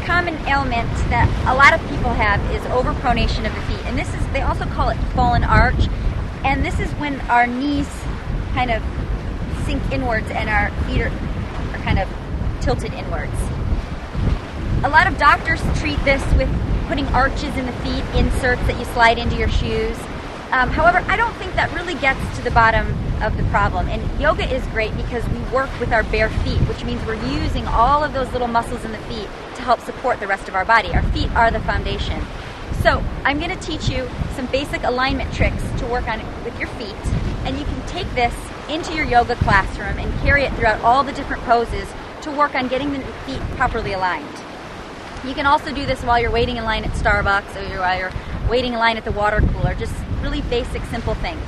common ailment that a lot of people have is overpronation of the feet. And they also call it fallen arch. And this is when our knees kind of sink inwards and our feet are kind of tilted inwards. A lot of doctors treat this with putting arches in the feet, inserts that you slide into your shoes. However, I don't think that really gets to the bottom of the problem. And yoga is great because we work with our bare feet, which means we're using all of those little muscles in the feet to help support the rest of our body. Our feet are the foundation. So I'm going to teach you some basic alignment tricks to work on with your feet. And you can take this into your yoga classroom and carry it throughout all the different poses to work on getting the feet properly aligned. You can also do this while you're waiting in line at Starbucks or while you're waiting in line at the water cooler. Just really basic, simple things.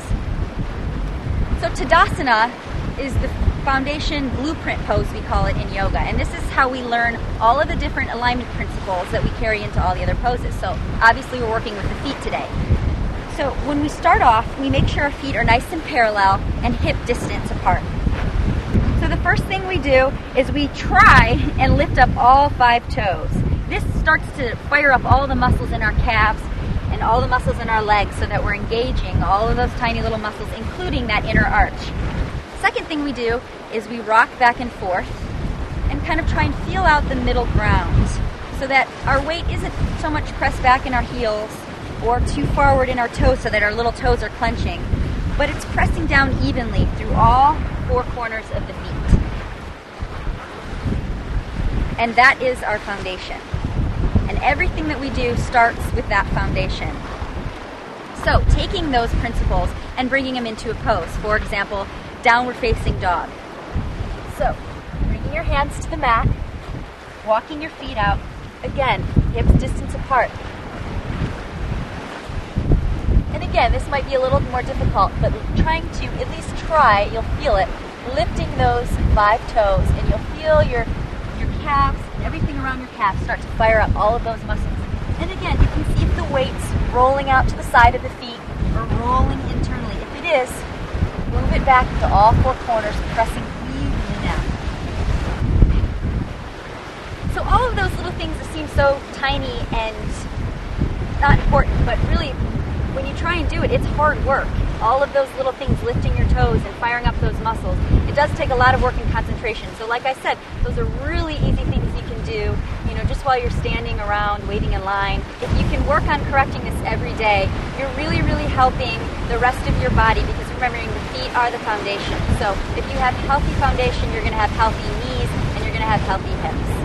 So Tadasana is the foundation blueprint pose, we call it in yoga. And this is how we learn all of the different alignment principles that we carry into all the other poses. So obviously we're working with the feet today. So when we start off, we make sure our feet are nice and parallel and hip distance apart. So the first thing we do is we try and lift up all 5 toes. This starts to fire up all the muscles in our calves and all the muscles in our legs so that we're engaging all of those tiny little muscles, including that inner arch. Second thing we do is we rock back and forth and kind of try and feel out the middle ground so that our weight isn't so much pressed back in our heels or too forward in our toes so that our little toes are clenching, but it's pressing down evenly through all 4 corners of the feet. And that is our foundation. And everything that we do starts with that foundation. So taking those principles and bringing them into a pose, for example, downward facing dog. So bringing your hands to the mat, walking your feet out, again, hips distance apart. And again, this might be a little more difficult, but trying to at least try, you'll feel it, lifting those 5 toes, and you'll feel your calves and everything around your calves start to fire up all of those muscles. And again, you can see if the weight's rolling out to the side of the feet or rolling internally. If it is, move it back to all 4 corners, pressing evenly down. So all of those little things that seem so tiny and not important, but really when you try and do it, it's hard work. All of those little things, lifting your toes and firing up those muscles, it does take a lot of work and concentration. So like I said, those are really easy things you can do, just while you're standing around, waiting in line. If you can work on correcting this every day, you're really, really helping the rest of your body because remembering the feet are the foundation. So if you have healthy foundation, you're going to have healthy knees and you're going to have healthy hips.